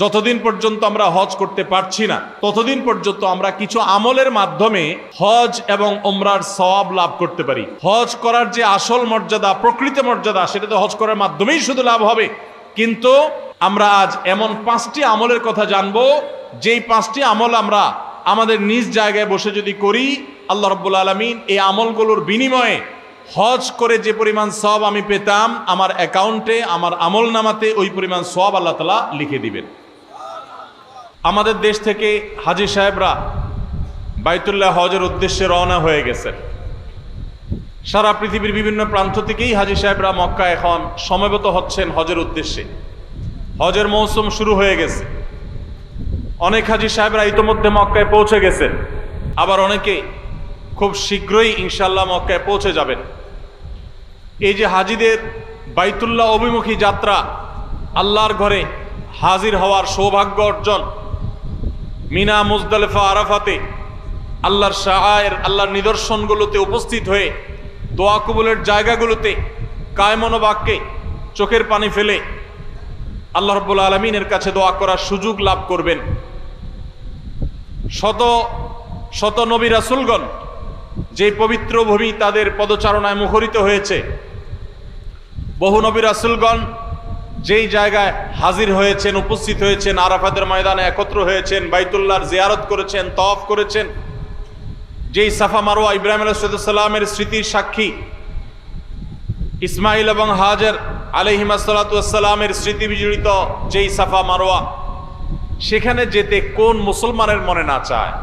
যতদিন পর্যন্ত আমরা হজ করতে পারছি না ততদিন পর্যন্ত আমরা কিছু আমলের মাধ্যমে হজ এবং ওমরার সওয়াব লাভ করতে পারি। হজ করার যে আসল মর্যাদা, প্রকৃত মর্যাদা, সেটা তো হজ করার মাধ্যমেই শুধু লাভ হবে। কিন্তু আমরা আজ এমন 5টি আমলের কথা জানবো, যেই 5টি আমল আমরা আমাদের নিজ জায়গায় বসে যদি করি, আল্লাহ রাব্বুল আলামিন এই আমলগুলোর বিনিময়ে হজ করে যে পরিমাণ সওয়াব আমি পেতাম, আমার অ্যাকাউন্টে, আমার আমল নামাতে ওই পরিমাণ সওয়াব আল্লাহ তাআলা লিখে দিবেন। আমাদের দেশ থেকে হাজী সাহেবরা বাইতুল্লাহ হজের উদ্দেশ্যে রওনা হয়ে গেছে। সারা পৃথিবীর বিভিন্ন প্রান্ত থেকেই হাজী সাহেবরা মক্কা এখন সমবেত হচ্ছেন হজের উদ্দেশ্যে। হজের মৌসুম শুরু হয়ে গেছে। অনেক হাজী সাহেবরা ইতোমধ্যে মক্কায় পৌঁছে গেছেন, আবার অনেকে খুব শীঘ্রই ইনশাল্লাহ মক্কায় পৌঁছে যাবেন। এই যে হাজীদের বাইতুল্লাহ অভিমুখী যাত্রা, আল্লাহর ঘরে হাজির হওয়ার সৌভাগ্য অর্জন, মিনা, মুজদালিফা, আরাফাতে আল্লাহর শাআয়ের, আল্লাহর নিদর্শনগুলোতে উপস্থিত হয়ে দোয়া কবুলের জায়গাগুলোতে কায়মন বাক্যে চোখের পানি ফেলে আল্লাহ রাব্বুল আলামিনের কাছে দোয়া করার সুযোগ লাভ করবেন। শত শত নবী রাসূলগণ যে পবিত্র ভূমি তাদের পদচারণায় মুখরিত হয়েছে, বহু নবী রাসূলগণ যেই জায়গায় হাজির হয়েছেন, উপস্থিত হয়েছেন, আরাফাতের ময়দানে একত্র হয়েছেন, বাইতুল্লাহর জিয়ারত করেছেন, তওয়াফ করেছেন, যেই সাফা মারওয়া ইব্রাহিম আলাইহিস সালামের স্মৃতির সাক্ষী, ইসমাইল এবং হাজার আলাইহিমা সালাতু ওয়াস সালামের স্মৃতি বিজড়িত যেই সাফা মারওয়া, সেখানে যেতে কোন মুসলমানের মনে না চায়?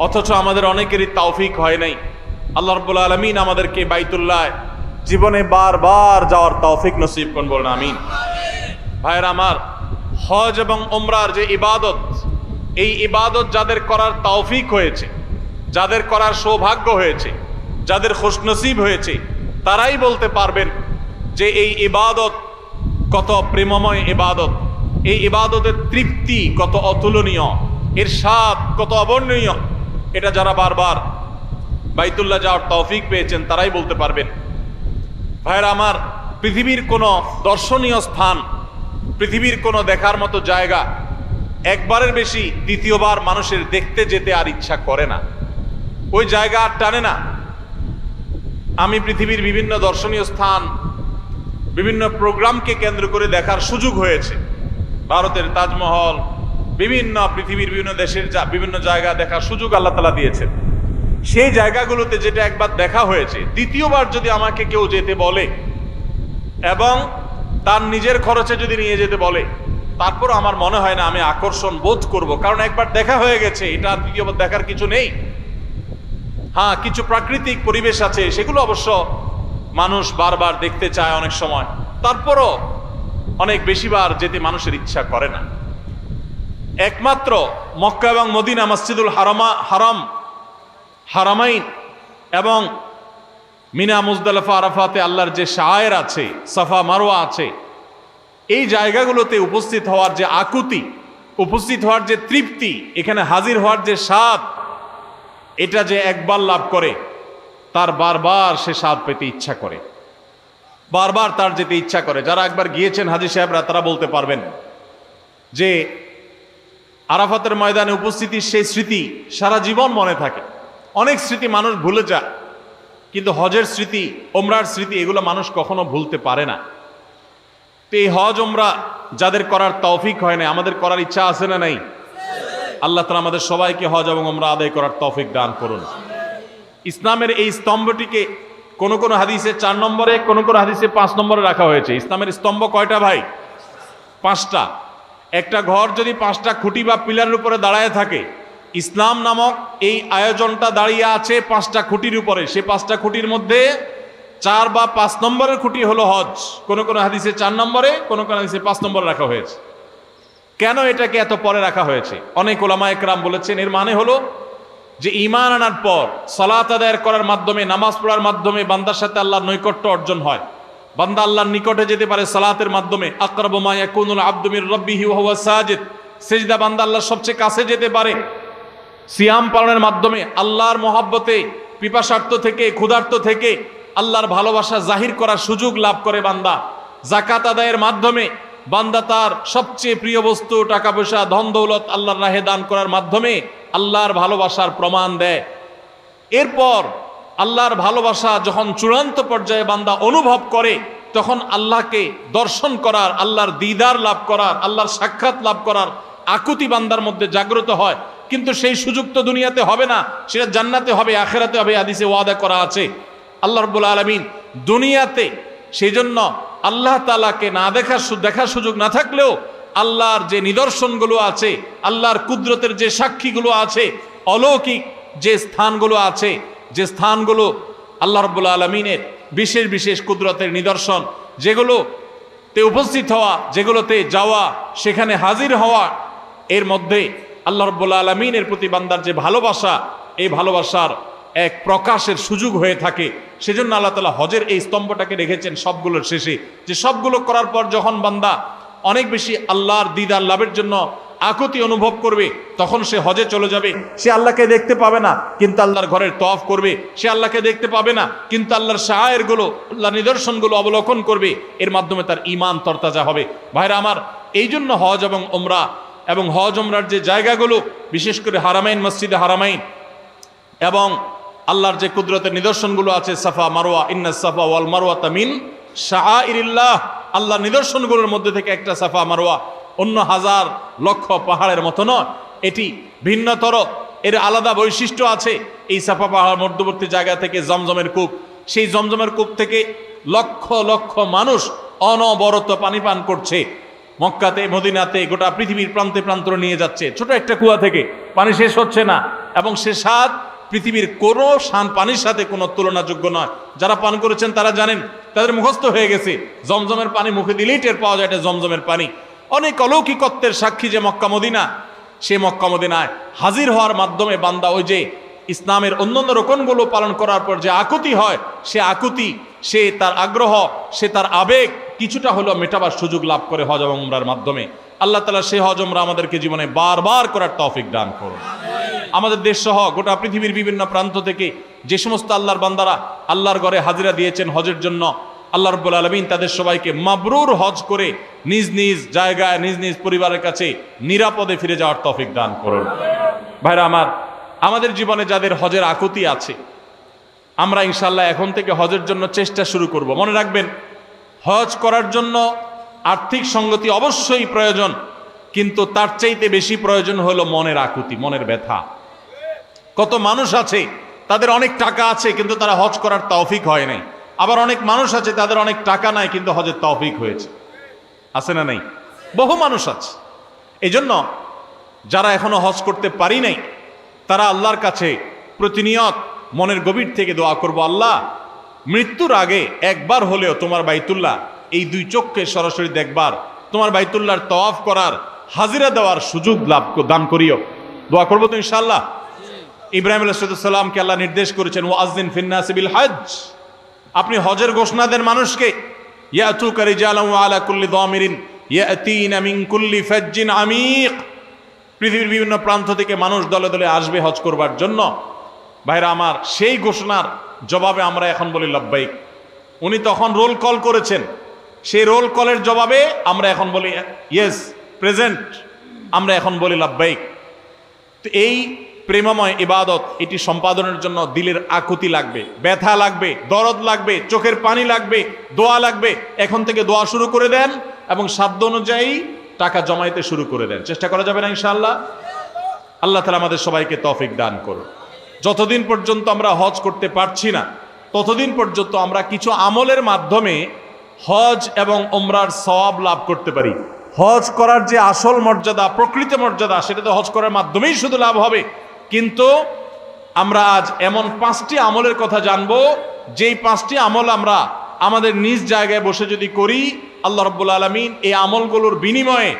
অথচ আমাদের অনেকেরই তৌফিক হয় নাই। আল্লাহ রাব্বুল আলামিন আমাদেরকে বাইতুল্লাহ জীবনে বারবার যাওয়ার তৌফিক নসিব করুন, বলুন আমিন। ভাইরা আমার, হজ এবং ওমরার যে ইবাদত, এই ইবাদত যাদের করার তৌফিক হয়েছে, যাদের করার সৌভাগ্য হয়েছে, যাদের খুশনসিব হয়েছে, তারাই বলতে পারবেন যে এই ইবাদত কত প্রেমময় ইবাদত, এই ইবাদতের তৃপ্তি কত অতুলনীয়, এর স্বাদ কত অবর্ণনীয়। এটা যারা বারবার বাইতুল্লাহ যাওয়ার তৌফিক পেয়েছেন তারাই বলতে পারবেন। ভাইরা আমার, পৃথিবীর কোনো দর্শনীয় স্থান, পৃথিবীর কোনো দেখার মতো জায়গা একবারের বেশি দ্বিতীয়বার মানুষের দেখতে যেতে আর ইচ্ছা করে না, ওই জায়গা আর টানে না। আমি পৃথিবীর বিভিন্ন দর্শনীয় স্থান, বিভিন্ন প্রোগ্রামকে কেন্দ্র করে দেখার সুযোগ হয়েছে। ভারতের তাজমহল, বিভিন্ন পৃথিবীর বিভিন্ন দেশের বিভিন্ন জায়গা দেখার সুযোগ আল্লাহ তাআলা দিয়েছেন। সেই জায়গাগুলোতে যেটা একবার দেখা হয়েছে, দ্বিতীয়বার যদি আমাকে কেউ যেতে বলে এবং তার নিজের খরচে যদি নিয়ে যেতে বলে, তারপর আমার মনে হয় না আমি আকর্ষণ বোধ করব, কারণ একবার দেখা হয়ে গেছে, এটা আর দ্বিতীয়বার দেখার কিছু নেই। হ্যাঁ, কিছু প্রাকৃতিক পরিবেশ আছে, সেগুলো অবশ্য মানুষ বারবার দেখতে চায় অনেক সময়, তারপরও অনেক বেশিবার যেতে মানুষের ইচ্ছা করে না। একমাত্র মক্কা এবং মদিনা, মসজিদুল হারামাইন এবং মিনা, মুজদালিফা, আরাফাতে আল্লাহর যে শাআয়ের আছে, সাফা মারওয়া আছে, এই জায়গাগুলোতে উপস্থিত হওয়ার যে আকুতি, উপস্থিত হওয়ার যে তৃপ্তি, এখানে হাজির হওয়ার যে স্বাদ, এটা যে একবার লাভ করে তার বারবার সে স্বাদ পেতে ইচ্ছা করে, বারবার তার যেতে ইচ্ছা করে। যারা একবার গিয়েছেন হাজী সাহেবরা, তারা বলতে পারবেন যে আরাফাতের ময়দানে উপস্থিতির সেই স্মৃতি সারা জীবন মনে থাকে। অনেক স্মৃতি মানুষ ভুলে যায়, কিন্তু হজের স্মৃতি, ওমরার স্মৃতি, এগুলো মানুষ কখনো ভুলতে পারে না। তো এই হজ ওমরা যাদের করার তৌফিক হয় না, আমাদের করার ইচ্ছা আছে না নাই? আল্লাহ তাআলা আমাদের সবাইকে হজ এবং ওমরা আদায় করার তৌফিক দান করুন। ইসলামের এই স্তম্ভটিকে কোন কোন হাদিসে 4 নম্বরে, কোন কোন হাদিসে 5 নম্বরে রাখা হয়েছে। ইসলামের স্তম্ভ কয়টা ভাই? 5টা। একটা ঘর যদি 5টা খুঁটি বা পিলারের উপরে দাঁড়ায় থাকে, ইসলাম নামক এই আয়োজনটা দাঁড়িয়ে আছে 5টা খুঁটির উপরে। সে 5টা খুঁটির মধ্যে 4 বা 5 নম্বরের খুঁটি হলো হজ। কোন কোন হাদিসে 4 নম্বরে, কোন কোন হাদিসে 5 নম্বরে রাখা হয়েছে। কেন এটাকে এত পরে রাখা হয়েছে? অনেক ওলামা একরাম বলেছেন, এর মানে হলো যে ঈমান আনার পর সালাত আদায় করার মাধ্যমে, নামাজ পড়ার মাধ্যমে বান্দার সাথে আল্লাহর নৈকট্য অর্জন হয়। বান্দা আল্লাহর নিকটে যেতে পারে সালাতের মাধ্যমে। আকরাবু মা ইয়াকুনুল আবদু মির রাব্বিহি ওয়া হুয়া সাজিদ, সিজদা বান্দা আল্লাহর সবচেয়ে কাছে যেতে পারে। সিয়াম পালনের মাধ্যমে আল্লাহর মহব্বতে, পিপাসার্থ থেকে, ক্ষুধার্ত থেকে আল্লাহর ভালোবাসা জাহির করার সুযোগ লাভ করে বান্দা। যাকাত আদায়ের মাধ্যমে বান্দা তার সবচেয়ে প্রিয় বস্তু টাকা পয়সা ধন দৌলত আল্লাহর রাহে দান করার মাধ্যমে আল্লাহর ভালোবাসার প্রমাণ দেয়। এরপর আল্লাহর ভালোবাসা যখন চূড়ান্ত পর্যায়ে বান্দা অনুভব করে, তখন আল্লাহকে দর্শন করার, আল্লাহর দিদার লাভ করার, আল্লাহর সাক্ষাৎ লাভ করার আকুতি বান্দার মধ্যে জাগ্রত হয়। কিন্তু সেই সুযোগ তো দুনিয়াতে হবে না, সেটা জান্নাতে হবে, আখিরাতে হবে। হাদিসে ওয়াদা করা আছে আল্লাহ রাব্বুল আলামিন দুনিয়াতে, সেই জন্য আল্লাহ তাআলাকে না দেখার সুযোগ না থাকলেও আল্লাহর যে নিদর্শনগুলো আছে, আল্লাহর কুদরতের যে সাক্ষীগুলো আছে, অলৌকিক যে স্থানগুলো আছে, যে স্থানগুলো আল্লাহ রাব্বুল আলামিনের বিশেষ বিশেষ কুদরতের নিদর্শন, যেগুলোতে উপস্থিত হওয়া, যেগুলোতে যাওয়া, সেখানে হাজির হওয়া, এর মধ্যে আল্লাহ রাব্বুল আলামিনের প্রতি বান্দার যে ভালোবাসা, এই ভালোবাসার এক প্রকাশের সুযোগ হয়ে থাকে। সেজন্য আল্লাহ তাআলা হজের এই স্তম্ভটাকে রেখেছেন সবগুলোর শেষে, যে সবগুলো করার পর যখন বান্দা অনেক বেশি আল্লাহর দিদার লাভের জন্য আকুতি অনুভব করবে, তখন সে হজে চলে যাবে। সে আল্লাহকে দেখতে পাবে না, কিন্তু আল্লাহর ঘরের তওয়াফ করবে। সে আল্লাহকে দেখতে পাবে না, কিন্তু আল্লাহর শাআয়েরগুলো, আল্লাহর নিদর্শনগুলো অবলোকন করবে। এর মাধ্যমে তার ঈমান তরতাজা হবে। ভাইরা আমার, এই জন্য হজ এবং ওমরা এবং হজ ওমরার যে জায়গাগুলো, বিশেষ করে হারামাইন, মসজিদে হারামাইন এবং আল্লাহর যে কুদরতের নিদর্শনগুলো আছে, সাফা মারওয়া, ইন্নাস সাফা ওয়াল মারওয়াতা মিন শাআইরিল্লাহ, আল্লাহর নিদর্শনগুলোর মধ্যে থেকে একটা সাফা মারওয়া অন্য হাজার লক্ষ পাহাড়ের মতো নয়, এটি ভিন্নতর, এর আলাদা বৈশিষ্ট্য আছে। এই সাফা পাহাড় মধ্যবর্তী জায়গা থেকে জমজমের কূপ, সেই জমজমের কূপ থেকে লক্ষ লক্ষ মানুষ অনবরত পানি পান করছে। মক্কাতে, মদিনাতে, গোটা পৃথিবীর প্রান্তে প্রান্তরে নিয়ে যাচ্ছে। ছোট একটা কুয়া থেকে পানি শেষ হচ্ছে না, এবং সে স্বাদ পৃথিবীর কোনো পানির সাথে কোনো তুলনাযোগ্য নয়। যারা পান করেছেন তারা জানেন, তাদের মুখস্থ হয়ে গেছে, জমজমের পানি মুখে দিলেই টের পাওয়া যায় এটা জমজমের পানি। অনেক অলৌকিকত্বের সাক্ষী যে মক্কা মদিনা, সে মক্কা মদিনায় হাজির হওয়ার মাধ্যমে বান্দা ওই যে ইসলামের অন্যান্য রকমগুলো পালন করার পর যে আকুতি হয়, সে আকুতি, সে তার আগ্রহ, সে তার আবেগ কিছুটা হলেও মেটাবার সুযোগ লাভ করে হজ এবং উমরার মাধ্যমে। আল্লাহ তাআলা সেই হজ উমরা আমাদেরকে জীবনে বারবার করার তৌফিক দান করুন। আমাদের দেশ সহ গোটা পৃথিবীর বিভিন্ন প্রান্ত থেকে যে সমস্ত আল্লাহর বান্দারা আল্লাহর ঘরে হাজিরা দিয়েছেন হজের জন্য, আল্লাহ রাব্বুল আলামিন তাদের সবাইকে মাবরুর হজ করে নিজ নিজ জায়গায়, নিজ নিজ পরিবারের কাছে নিরাপদে ফিরে যাওয়ার তৌফিক দান করুন। ভাইরা আমার, আমাদের জীবনে যাদের হজের আকুতি আছে, আমরা ইনশাআল্লাহ এখন থেকে হজের জন্য চেষ্টা শুরু করব। মনে রাখবেন, হজ করার জন্য আর্থিক সঙ্গতি অবশ্যই প্রয়োজন, কিন্তু তার চাইতে বেশি প্রয়োজন হলো মনের আকুতি, মনের ব্যথা। কত মানুষ আছে তাদের অনেক টাকা আছে কিন্তু তারা হজ করার তৌফিক হয় নাই। আবার অনেক মানুষ আছে তাদের অনেক টাকা নাই কিন্তু হজের তৌফিক হয়েছে। আছে না নাই? বহু মানুষ আছে। এই জন্য যারা এখনো হজ করতে পারি নাই, তারা আল্লাহর কাছে প্রতিনিয়ত মনের গভীর থেকে দোয়া করব, আল্লাহ মৃত্যুর আগে একবার হলেও তোমার বাইতুল্লাহ এই দুই চোখকে সরাসরি দেখবার, তোমার বাইতুল্লাহর তওয়াফ করার, হাজিরা দেওয়ার সুযোগ দান করিও। দোয়া করবো তো ইনশাআল্লাহ। ইব্রাহিম আলাইহিস সালামকে আল্লাহ নির্দেশ করেছেন, ওয়াজ্জিন ফিন্নাসি বিল হজ, আপনি হজের ঘোষণা দেন মানুষকে। ইয়াতুকা রিজালান ওয়া আলা কুল্লি দামিরিন ইয়াতিনা মিন কুল্লি ফাজ্জিন আমিক, পৃথিবীর বিভিন্ন প্রান্ত থেকে মানুষ দলে দলে আসবে হজ করবার জন্য। ভাইরা আমার, সেই ঘোষণার জবাবে আমরা এখন বলি লব্বাইক। উনি তখন রোল কল করেছেন, সেই রোল কলের জবাবে আমরা এখন বলি ইয়েস প্রেজেন্ট, আমরা এখন বলি লব্বাইক। তো এই প্রেমময় ইবাদত, এটি সম্পাদনের জন্য দিলের আকুতি লাগবে, ব্যথা লাগবে, দরদ লাগবে, চোখের পানি লাগবে, দোয়া লাগবে। এখন থেকে দোয়া শুরু করে দেন এবং সাধ্য অনুযায়ী টাকা জমাইতে শুরু করে দেন। চেষ্টা করা যাবে না ইনশাআল্লাহ? আল্লাহ তাআলা আমাদের সবাইকে তৌফিক দান করুন। যতদিন পর্যন্ত আমরা হজ করতে পারছি না, ততদিন পর্যন্ত আমরা কিছু আমলের মাধ্যমে হজ এবং উমরার সওয়াব লাভ করতে পারি। হজ করার যে আসল মর্যাদা, প্রকৃত মর্যাদা, সেটা তো হজ করার মাধ্যমেই শুধু লাভ হবে। কিন্তু আমরা আজ এমন 5টি আমলের কথা জানবো, যেই 5টি আমল আমরা আমাদের নিজ জায়গায় বসে যদি করি, আল্লাহ রাব্বুল আলামিন এই আমলগুলোর বিনিময়ে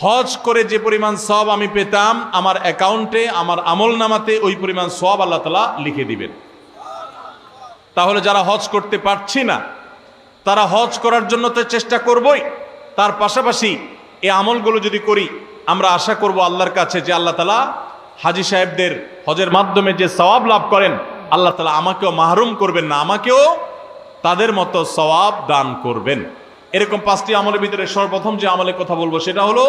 হজ করে যে পরিমাণ সওয়াব আমি পেতাম, আমার অ্যাকাউন্টে, আমার আমল নামাতে ওই পরিমাণ সওয়াব আল্লাহ তাআলা লিখে দিবেন। তাহলে যারা হজ করতে পারছি না, তারা হজ করার জন্য তো চেষ্টা করবই, তার পাশাপাশি এই আমলগুলো যদি করি, আমরা আশা করব আল্লাহর কাছে যে আল্লাহ তাআলা হাজী সাহেবদের হজের মাধ্যমে যে সওয়াব লাভ করেন, আল্লাহ তাআলা আমাকেও মাহরুম করবেন না, আমাকেও তাদের মতো সওয়াব দান করবেন। এরকম 5টি আমলের ভিতরে সর্বপ্রথম যে আমলের কথা বলবো সেটা হলো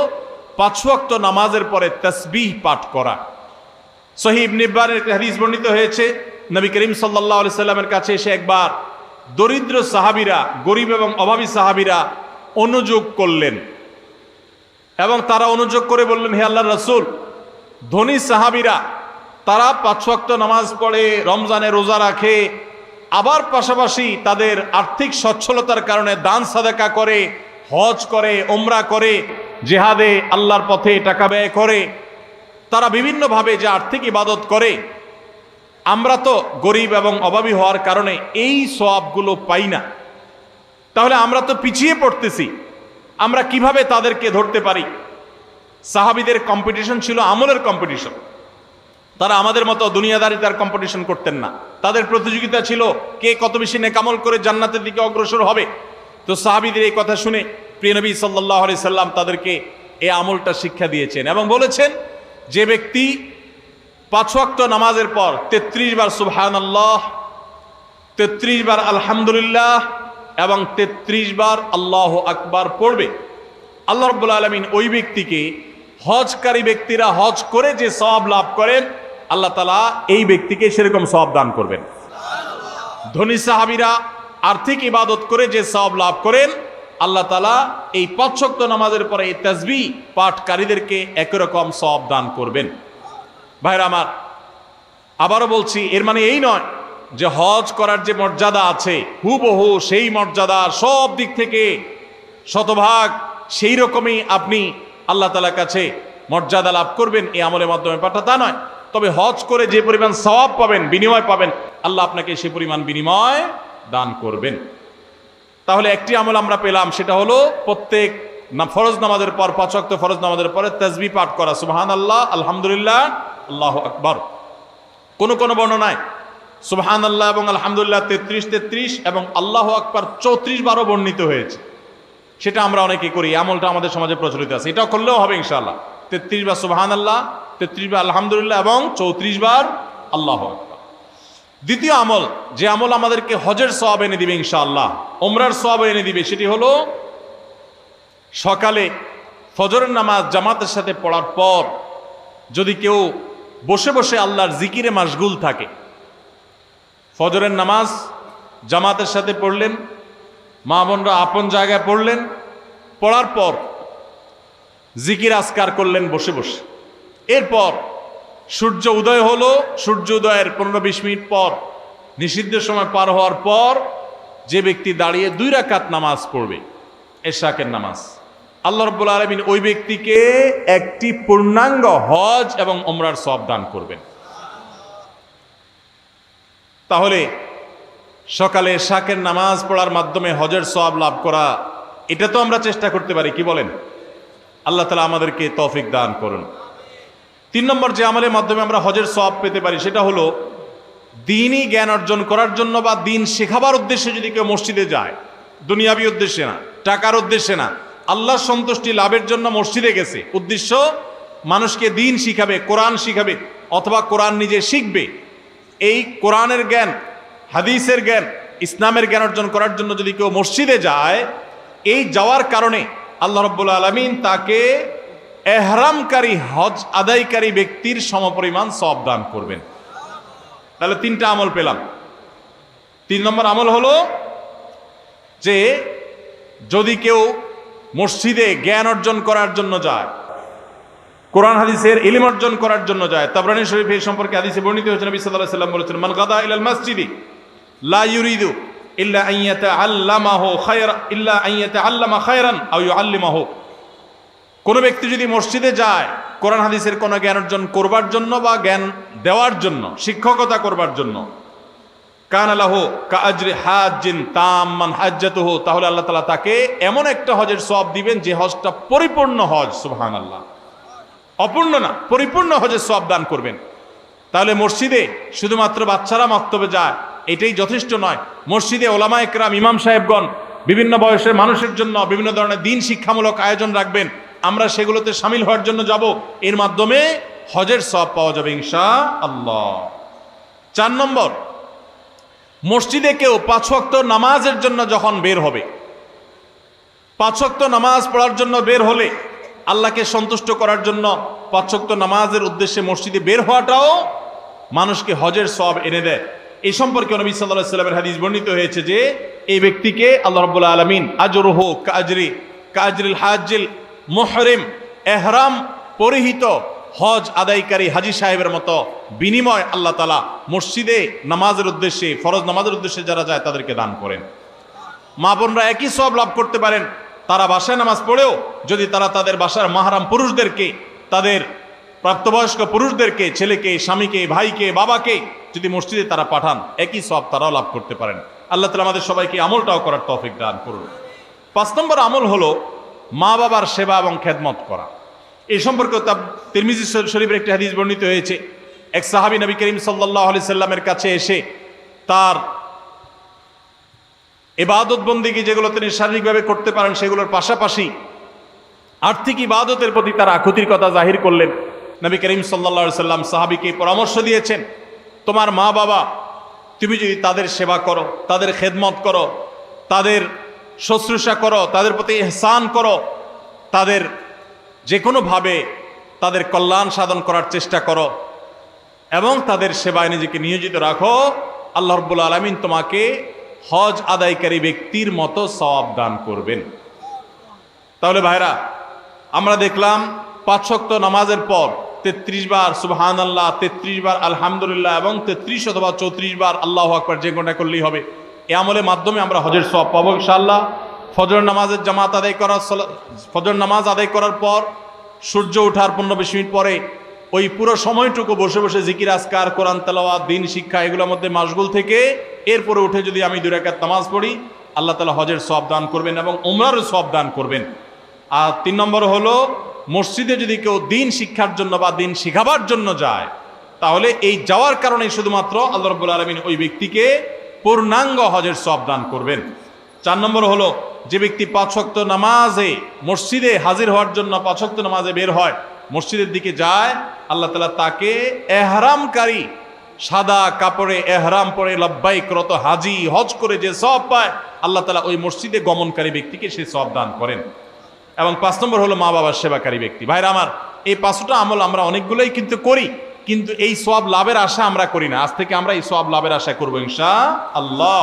5 ওয়াক্ত নামাজের পরে তাসবিহ পাঠ করা। সহিহ ইবনে হিব্বানের একটি হাদিস বর্ণিত হয়েছে, নবী করিম সাল্লাল্লাহু আলাইহি সাল্লামের কাছে এসে একবার দরিদ্র সাহাবীরা, গরিব এবং অভাবী সাহাবীরা অনুযোগ করলেন এবং তারা অনুযোগ করে বললেন, হে আল্লাহর রাসূল, ধনী সাহাবীরা তারা 5 ওয়াক্ত নামাজ পড়ে, রমজানে রোজা রাখে, আবার পাশাপাশি তাদের আর্থিক সচ্ছলতার কারণে দান সাদাকা করে, হজ করে, ওমরা করে, জিহাদে আল্লাহর পথে টাকা ব্যয় করে, তারা বিভিন্নভাবে যে আর্থিক ইবাদত করে, আমরা তো গরিব এবং অভাবী হওয়ার কারণে এই সওয়াবগুলো পাই না, তাহলে আমরা তো পিছিয়ে পড়তেছি, আমরা কিভাবে তাদেরকে ধরতে পারি? সাহাবীদের কম্পিটিশন ছিল আমলের কম্পিটিশন। তারা আমাদের মতো দুনিয়াদারিতার কম্পিটিশন করতেন না, তাদের প্রতিযোগিতা ছিল কে কত বেশি নেকামল করে জান্নাতের দিকে অগ্রসর হবে। তো সাহাবীদের এই কথা শুনে প্রিয় নবী সাল্লাল্লাহু আলাইহি সাল্লাম তাদেরকে এই আমলটা শিক্ষা দিয়েছেন এবং বলেছেন, যে ব্যক্তি 5 ওয়াক্ত নামাজের পর 33 বার সুবহানাল্লাহ, 33 বার আলহামদুলিল্লাহ এবং 33 বার আল্লাহু আকবার পড়বে, আল্লাহ রাব্বুল আলামিন ওই ব্যক্তিকে, হজকারী ব্যক্তিরা হজ করে যে সওয়াব লাভ করেন, আল্লাহ তাআলা এই ব্যক্তিকে সেরকম সওয়াব দান করবেন। ধনী সাহাবীরা আর্থিক ইবাদত করে যে সওয়াব লাভ করেন, আল্লাহ তাআলা এই 5 ওয়াক্ত নামাজের পরে এই তাসবিহ পাঠকারীদেরকে একই রকম সওয়াব দান করবেন। ভাইরা আমার, আবারও বলছি, এর মানে এই নয় যে হজ করার যে মর্যাদা আছে হুবহু সেই মর্যাদা সব দিক থেকে শতভাগ সেই রকমই আপনি আল্লাহ তাআলার কাছে মর্যাদা লাভ করবেন এই আমলের মাধ্যমে পাঠা, তা নয়। তবে হজ করে যে পরিমাণ সওয়াব পাবেন, বিনিময় পাবেন, আল্লাহ আপনাকে সে পরিমাণ বিনিময় দান করবেন। তাহলে একটি আমল আমরা পেলাম, সেটা হলো প্রত্যেক ফরজ নামাজের পর, 5 ওয়াক্ত ফরজ নামাজের পরে তাসবিহ পাঠ করা, সুবহানাল্লাহ, আলহামদুলিল্লাহ, আল্লাহু আকবার। কোন কোন বর্ণনায় সুবহানাল্লাহ এবং আলহামদুলিল্লাহ 33 এবং আল্লাহু আকবার 34 বারও বর্ণিত হয়েছে। সেটা আমরা অনেকে করি, আমলটা আমাদের সমাজে প্রচলিত আছে, এটাও করলেও হবে ইনশাআল্লাহ। 33 বার সুবহানাল্লাহ, 33 বার আলহামদুলিল্লাহ এবং 34 বার আল্লাহু আকবার। দ্বিতীয় আমল, যে আমল আমাদেরকে হজের সওয়াব এনে দিবে ইনশাআল্লাহ, ওমরার সওয়াব এনে দিবে, সেটি হলো সকালে ফজরের নামাজ জামাতের সাথে পড়ার পর যদি কেউ বসে বসে আল্লাহর জিকিরে মাশগুল থাকে, ফজরের নামাজ জামাতের সাথে পড়লেন, মা বোনরা আপন জায়গায় পড়লেন, পড়ার পর জিকির আজকার করলেন বসে বসে, এরপর সূর্য উদয় হলো, সূর্য উদয়ের 15-20 মিনিট পর, নিষিদ্ধ সময় পার হওয়ার পর যে ব্যক্তি দাঁড়িয়ে 2 রাকাত নামাজ পড়বে, এশাকের নামাজ, আল্লাহ রাব্বুল আলামিন ওই ব্যক্তিকে একটি পূর্ণাঙ্গ হজ এবং ওমরার সওয়াব দান করবেন। তাহলে সকালে এশাকের নামাজ পড়ার মাধ্যমে হজের সওয়াব লাভ করা, এটা তো আমরা চেষ্টা করতে পারি, কি বলেন? আল্লাহ তাআলা আমাদেরকে তৌফিক দান করুন। 3 নম্বর যে আমলের মাধ্যমে আমরা হজের সওয়াব পেতে পারি, সেটা হলো দ্বীনি জ্ঞান অর্জন করার জন্য বা দ্বীন শেখাবার উদ্দেশ্যে যদি কেউ মসজিদে যায়, দুনিয়াবি উদ্দেশ্যে না, টাকার উদ্দেশ্যে না, আল্লাহর সন্তুষ্টি লাভের জন্য মসজিদে গেছে, উদ্দেশ্য মানুষকে দ্বীন শিখাবে, কোরআন শিখাবে, অথবা কোরআন নিজে শিখবে, এই কোরআনের জ্ঞান, হাদিসের জ্ঞান, ইসলামের জ্ঞান অর্জন করার জন্য যদি কেউ মসজিদে যায়, এই যাওয়ার কারণে আল্লাহ রাব্বুল আলামিন তাকে এহরামকারী, হজ আদায়কারী ব্যক্তির সমপরিমাণ সওয়াব দান করবেন। তাহলে 3টা আমল পেলাম। 3 নম্বর আমল হলো যে যদি কেউ মসজিদে জ্ঞান অর্জন করার জন্য যায়, কোরআন হাদিসের ইলম অর্জন করার জন্য যায়, তাবরানী শরীফে এই সম্পর্কে হাদিসে বর্ণিত হয়েছে, নবী সাল্লাল্লাহু আলাইহি ওয়াসাল্লাম বলেছেন, মান গাদা ইলাল মসজিদি লা ইউরিদু ইল্লা আন ইয়াতাআল্লামাহু খায়রা ইল্লা আন ইয়াতাআল্লামা খায়রান আও ইউআল্লিমাহু। কোন ব্যক্তি যদি মসজিদে যায় কোরআন হাদিসের কোন জ্ঞান অর্জন করবার জন্য বা জ্ঞান দেওয়ার জন্য, শিক্ষকতা করবার জন্য, কানা লাহু কাআজরি হাজ্জিন তাম্মান হাজ্জাতুহু, তাহলে আল্লাহ তাআলা তাকে এমন একটা হজের সওয়াব দিবেন যে হজটা পরিপূর্ণ হজ, সুবহানাল্লাহ, অপূর্ণ না, পরিপূর্ণ হজের সওয়াব দান করবেন। তাহলে মসজিদে শুধুমাত্র বাচ্চারা মক্তবে যায় এটাই যথেষ্ট নয়, মসজিদে ওলামা একরাম, ইমাম সাহেবগণ বিভিন্ন বয়সের মানুষের জন্য বিভিন্ন ধরনের দ্বীন শিক্ষামূলক আয়োজন রাখবেন, আমরা সেগুলোতে শামিল হওয়ার জন্য যাব, এর মাধ্যমে হজের সওয়াব পাওয়া যাবে ইনশাআল্লাহ। 4 নম্বর, মসজিদে কেউ 5 ওয়াক্ত নামাজের জন্য যখন বের হবে, 5 ওয়াক্ত নামাজ পড়ার জন্য বের হলে, আল্লাহকে সন্তুষ্ট করার জন্য 5 ওয়াক্ত নামাজের উদ্দেশ্যে মসজিদে বের হওয়াটাও মানুষকে হজের সওয়াব এনে দেয়। এই সম্পর্কে নবী সাল্লাল্লাহু আলাইহি ওয়াসাল্লামের হাদিস বর্ণিত হয়েছে যে এই ব্যক্তিকে আল্লাহ রাব্বুল আলামিন আজরুহু কাজরিল হাজিল মুহরিম, ইহরাম পরিহিত হজ আদায়কারী হাজী সাহেবের মতো বিনিময় আল্লাহ তাআলা মসজিদে নামাজের উদ্দেশ্যে, ফরজ নামাজের উদ্দেশ্যে যারা যায় তাদেরকে দান করেন। মা বোনরা একই সওয়াব লাভ করতে পারেন তারা বাসায় নামাজ পড়েও যদি তারা তাদের বাসার মাহরাম পুরুষদেরকে, তাদের প্রাপ্তবয়স্ক পুরুষদেরকে, ছেলেকে, স্বামীকে, ভাইকে, বাবাকে যদি মসজিদে তারা পাঠান, একই সওয়াব তারাও লাভ করতে পারেন। আল্লাহ তাআলা আমাদের সবাইকে আমলটাও করার তৌফিক দান করুন। 5 নম্বর আমল হলো মা বাবার সেবা এবং খেদমত করা। এই সম্পর্কে তিরমিজি শরীফের একটি হাদিস বর্ণিত হয়েছে। এক সাহাবী নবী করিম সাল্লাল্লাহু আলাইহি সাল্লামের কাছে এসে তার ইবাদত বন্দেগী যেগুলো তিনি শারীরিকভাবে করতে পারেন সেগুলোর পাশাপাশি আর্থিক ইবাদতের প্রতি তার আকুতির কথা জাহির করলেন। নবী করিম সাল্লাল্লাহু আলাইহি সাল্লাম সাহাবীকে পরামর্শ দিয়েছেন, তোমার মা বাবা, তুমি যদি তাদের সেবা করো, তাদের খেদমত করো, তাদের শুশ্রূষা করো, তাদের প্রতি ইহসান করো, তাদের যে কোনোভাবে তাদের কল্যাণ সাধন করার চেষ্টা করো এবং তাদের সেবায় নিজেকে নিয়োজিত রাখো, আল্লাহ রাব্বুল আলামিন তোমাকে হজ আদায়কারী ব্যক্তির মতো সওয়াব দান করবেন। তাহলে ভাইরা, আমরা দেখলাম 5 ওয়াক্ত নামাজের পর 33 বার সুবহানাল্লাহ, 33 বার আলহামদুলিল্লাহ এবং 33 অথবা 34 বার আল্লাহু আকবার যে কোনটা করলেই হবে। এই আমলের মাধ্যমে আমরা হজের সওয়াব পাবো ইনশাআল্লাহ। ফজর নামাজের জামাত আদায় করার, ফজর নামাজ আদায় করার পর সূর্য ওঠার 15-20 মিনিট পরে ওই পুরো সময়টুকু বসে বসে জিকির আজকার, কোরআন তেলাওয়াত, দিন শিক্ষা এগুলোর মধ্যে মাশগুল থেকে এরপরে উঠে যদি আমি 2 রাকাত নামাজ পড়ি, আল্লাহ তাআলা হজের সওয়াব দান করবেন এবং উমরার সওয়াব দান করবেন। আর 3 নম্বর হলো মসজিদে যদি কেউ দিন শিক্ষার জন্য বা দিন শিখাবার জন্য যায়, তাহলে এই যাওয়ার কারণে শুধুমাত্র আল্লাহ রাব্বুল আলামিন ওই ব্যক্তিকে পূর্ণাঙ্গ হজের সওয়াব দান করবেন। 4 নম্বর হলো যে ব্যক্তি 5 ওয়াক্ত নামাজে মসজিদে হাজির হওয়ার জন্য 5 ওয়াক্ত নামাজে বের হয়, মসজিদের দিকে যায়, আল্লাহ তাআলা তাকে এহরামকারী, সাদা কাপড়ে এহরাম পরে লব্বাইক রত হাজি হজ করে যে সওয়াব পায়, আল্লাহ তাআলা ওই মসজিদে গমনকারী ব্যক্তিকে সেই সওয়াব দান করেন। এবং 5 নম্বর হলো মা বাবার সেবাকারী ব্যক্তি। ভাইরা আমার, এই 5টা আমল আমরা অনেকগুলোই কিন্তু করি, কিন্তু এই সওয়াব লাভের আশা আমরা করি না। আজ থেকে আমরা এই সওয়াব লাভের আশা করবো ইনশাআল্লাহ।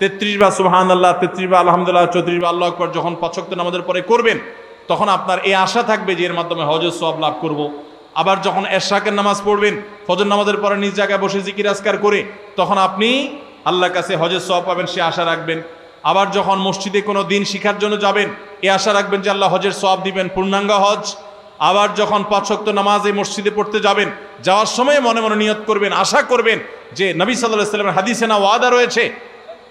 33 বার সুবহানাল্লাহ, 33 বার আলহামদুলিল্লাহ, 34 বার আল্লাহু আকবার যখন 5 ওয়াক্ত নামাজের পরে করবেন, তখন আপনার এই আশা থাকবে যে এর মাধ্যমে হজের সওয়াব লাভ করব। আবার যখন এশরাকের নামাজ পড়বেন, ফজর নামাজের পরে নিজ জায়গায় বসে জিকির আজকার করে, তখন আপনি আল্লাহর কাছে হজের সওয়াব পাবেন, সে আশা রাখবেন। আবার যখন মসজিদে কোনো দিন শিখার জন্য যাবেন, এই আশা রাখবেন যে আল্লাহ হজের সওয়াব দিবেন, পূর্ণাঙ্গ হজ। আবার যখন 5 ওয়াক্ত নামাজ এই মসজিদে পড়তে যাবেন, যাওয়ার সময় মনে মনে নিয়ত করবেন, আশা করবেন যে নবী সাল্লাল্লাহু আলাইহি ওয়াসাল্লামের হাদিসে না ওয়াদা রয়েছে,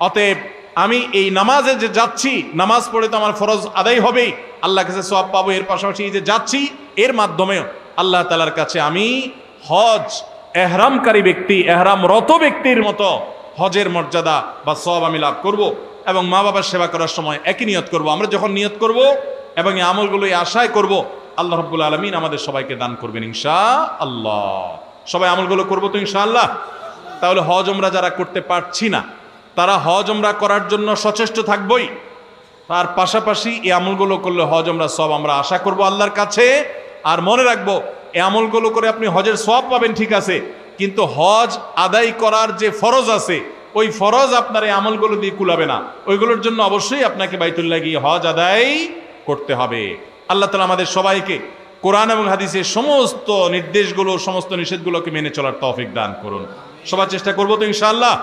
অতএব আমি এই নামাজে যে যাচ্ছি, নামাজ পড়ে তো আমার ফরজ আদায় হবেই, আল্লাহর কাছে সওয়াব পাবো, এর পাশাপাশি এই যে যাচ্ছি এর মাধ্যমে আল্লাহ তাআলার কাছে আমি হজ এহরামকারী ব্যক্তি, এহরামরত ব্যক্তির মতো হজের মর্যাদা বা সওয়াব আমি লাভ করব। এবং মা বাবার সেবা করার সময় একই নিয়ত করব। আমরা যখন নিয়ত করব এবং এই আমলগুলো এই আশায় করব, আল্লাহ রাব্বুল আলামিন আমাদের সবাইকে দান করবেন ইনশাআল্লাহ। সবাই আমলগুলো করবো তো ইনশাআল্লাহ। তাহলে হজ আমরা যারা করতে পারছি না, তারা হজ আমরা করার জন্য সচেষ্ট থাকবই, তার পাশাপাশি এই আমলগুলো করলে হজ আমরা সব আমরা আশা করব আল্লাহর কাছে। আর মনে রাখবো, এই আমলগুলো করে আপনি হজের সওয়াব পাবেন ঠিক আছে, কিন্তু হজ আদায় করার যে ফরজ আছে, ওই ফরজ আপনার এই আমলগুলো দিয়ে কুলাবে না। ওইগুলোর জন্য অবশ্যই আপনাকে বাইতুল্লাহ গিয়ে হজ আদায় করতে হবে। আল্লাহ তাআলা আমাদের সবাইকে কোরআন এবং হাদিসের সমস্ত নির্দেশগুলো, সমস্ত নিষেধগুলোকে মেনে চলার তৌফিক দান করুন। সবার চেষ্টা করবো তো ইনশাআল্লাহ।